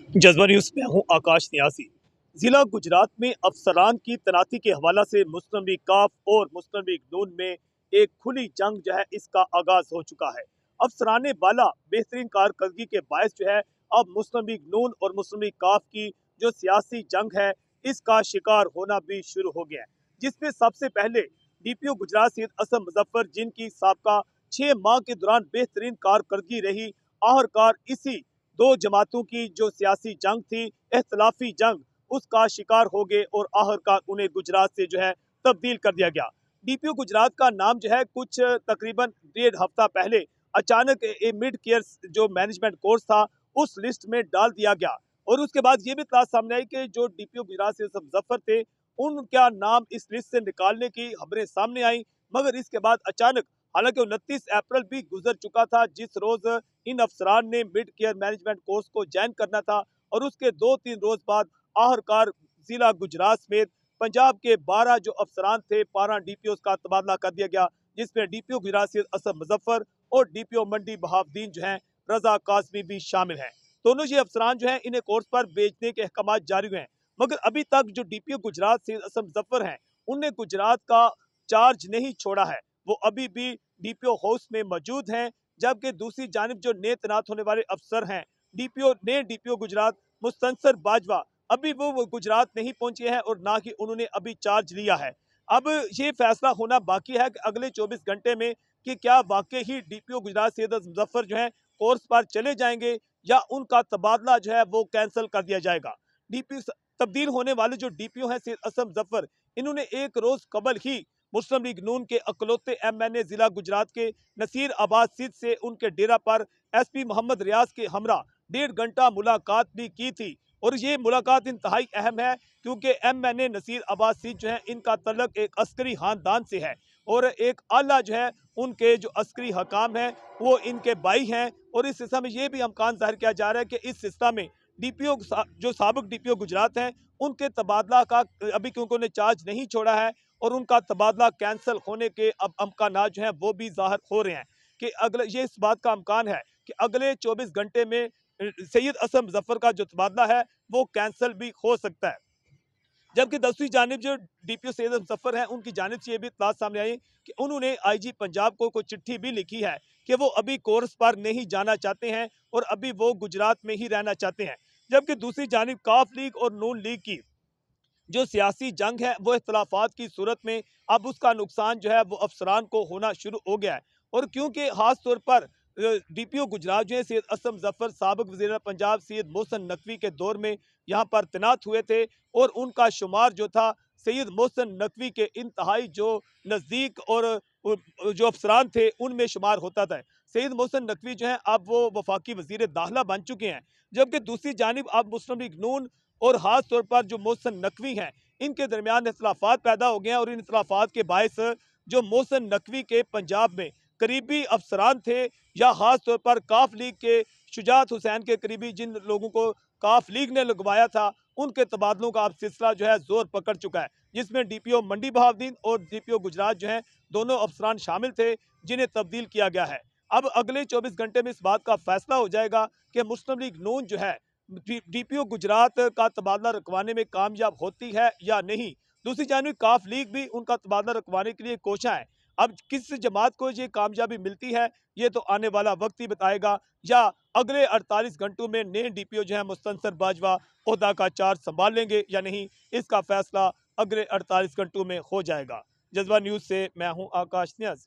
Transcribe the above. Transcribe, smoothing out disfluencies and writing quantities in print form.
जज्बा न्यूज़ में हूँ आकाश नियासी। जिला गुजरात में अफसरान की तैनाती के हवाला से मुस्लिम लीग काफ और मुस्लिम लीग नून में एक खुली जंग जो है इसका आगाज हो चुका है। अफसरान बाला बेहतरीन कारकर्दगी के बायस जो है अब मुस्लिम लीग नून और मुस्लिम लीग काफ की जो सियासी जंग है इसका शिकार होना भी शुरू हो गया है, जिसमें सबसे पहले DPO गुजरात सैयद असम मुजफ्फर, जिनकी साबका 6 माह के दौरान बेहतरीन कारकर्दगी रही, आखिरकार इसी दो जमातों की जो सियासी जंग थी, इख्तलाफी जंग, उसका शिकार हो गए और आखिरकार उन्हें गुजरात से जो है तब्दील कर दिया गया। DPO गुजरात का नाम जो है कुछ तकरीबन 1.5 हफ्ता पहले अचानक मिड केयर जो मैनेजमेंट कोर्स था उस लिस्ट में डाल दिया गया और उसके बाद ये भी बात सामने आई कि जो DPO गुजरात से मुजफ्फर थे उनका नाम इस लिस्ट से निकालने की खबरें सामने आई, मगर इसके बाद अचानक, हालांकि 29 अप्रैल भी गुजर चुका था जिस रोज इन अफसरान ने मिड केयर मैनेजमेंट कोर्स को ज्वाइन करना था और उसके 2-3 रोज बाद आखिरकार जिला गुजरात समेत पंजाब के 12 जो अफसरान थे 12 DPOs का तबादला कर दिया गया, जिसमें DPO गुजरात से असम मुजफ्फर और DPO मंडी बहाउद्दीन जो है रजा कासमी भी शामिल हैं। दोनों ये अफसरान जो है इन्हें कोर्स पर भेजने के अहकाम जारी हुए हैं, मगर अभी तक जो DPO गुजरात से असम मुजफ्फर हैं उनने गुजरात का चार्ज नहीं छोड़ा है, वो अभी भी DPO हाउस में मौजूद हैं। जबकि दूसरी जानिब जो नए तैनात होने वाले अफसर हैं DPO गुजरात मुस्तंसर बाजवा, अभी वो गुजरात नहीं पहुंचे हैं और ना ही उन्होंने अभी चार्ज लिया है। अब ये फैसला होना बाकी है कि अगले 24 घंटे में कि क्या वाकई ही DPO गुजरात सैयद मुजफ्फर जो है कोर्स पर चले जाएंगे या उनका तबादला जो है वो कैंसिल कर दिया जाएगा। डीपीओ तब्दील होने वाले जो DPO हैं सैयद असम मुजफ्फर, इन्होंने एक रोज कबल ही मुस्लिम लीग नून के अकलौते MNA जिला गुजरात के नसीर अब्बास सिद्ध से उनके डेरा पर SP मोहम्मद रियाज के हमरा 1.5 घंटा मुलाकात भी की थी और ये मुलाकात इंतहाई अहम है क्योंकि MNA नसीर अब्बास सिद्ध जो है इनका तल्लक एक अस्करी खानदान से है और एक आला जो है उनके जो अस्करी हकाम है वो इनके भाई हैं और इस सिलसिले में ये भी अमकान जाहिर किया जा रहा है कि इस सिलसिले में DPO जो साबिक DPO गुजरात हैं उनके तबादला का अभी क्योंकि उन्हें चार्ज नहीं छोड़ा है और उनका तबादला कैंसिल होने के अब अमकानात जो हैं वो भी जाहिर हो रहे हैं कि अगले ये इस बात का अमकान है कि अगले 24 घंटे में सैयद असम मुजफ्फर का जो तबादला है वो कैंसिल भी हो सकता है। जबकि दूसरी जानिब जो DPO सैयद मुजफ्फर हैं उनकी जानिब से ये भी इत्तला सामने आई कि उन्होंने IG पंजाब को कोई चिट्ठी भी लिखी है कि वो अभी कोर्स पर नहीं जाना चाहते हैं और अभी वो गुजरात में ही रहना चाहते हैं। जबकि दूसरी जानिब काफ लीग और नून लीग की जो सियासी जंग है वो इख्तलाफात की सूरत में अब उसका नुकसान जो है वो अफसरान को होना शुरू हो गया है और क्योंकि खास तौर पर DPO गुजरात जो है सैयद असम मुजफ्फर साबिक वज़ीर पंजाब सैयद मोहसिन नकवी के दौर में यहाँ पर तैनात हुए थे और उनका शुमार जो था सैयद मोहसिन नकवी के इंतहाई जो नज़दीक और जो अफसरान थे उनमें शुमार होता था। सैयद मोहसिन नकवी जो है अब वो वफाकी वज़ीर दाखिला बन चुके हैं, जबकि दूसरी जानिब अब मुस्लिम लीग नून और खास तौर पर जो मोहसिन नकवी हैं इनके दरमियान इख्तलाफात पैदा हो गए हैं और इन इख्तलाफात के बायस जो मोहसिन नकवी के पंजाब में करीबी अफसरान थे या खास तौर पर काफ लीग के शुजात हुसैन के करीबी जिन लोगों को काफ लीग ने लगवाया था उनके तबादलों का अब सिलसिला जो है जोर पकड़ चुका है, जिसमें DPO मंडी बहाउद्दीन और DPO गुजरात जो हैं दोनों अफसरान शामिल थे जिन्हें तब्दील किया गया है। अब अगले 24 घंटे में इस बात का फैसला हो जाएगा कि मुस्लिम लीग नून जो है DPO गुजरात का तबादला रखवाने में कामयाब होती है या नहीं। दूसरी जानिब काफ लीग भी उनका तबादला रखवाने के लिए कोशा है। अब किस जमात को ये कामयाबी मिलती है ये तो आने वाला वक्त ही बताएगा, या अगले 48 घंटों में नए DPO जो है मुस्तंसर बाजवा ओहदा का चार्ज संभाल लेंगे या नहीं, इसका फैसला अगले 48 घंटों में हो जाएगा। जज्बा न्यूज़ से मैं हूँ आकाश न्याज़।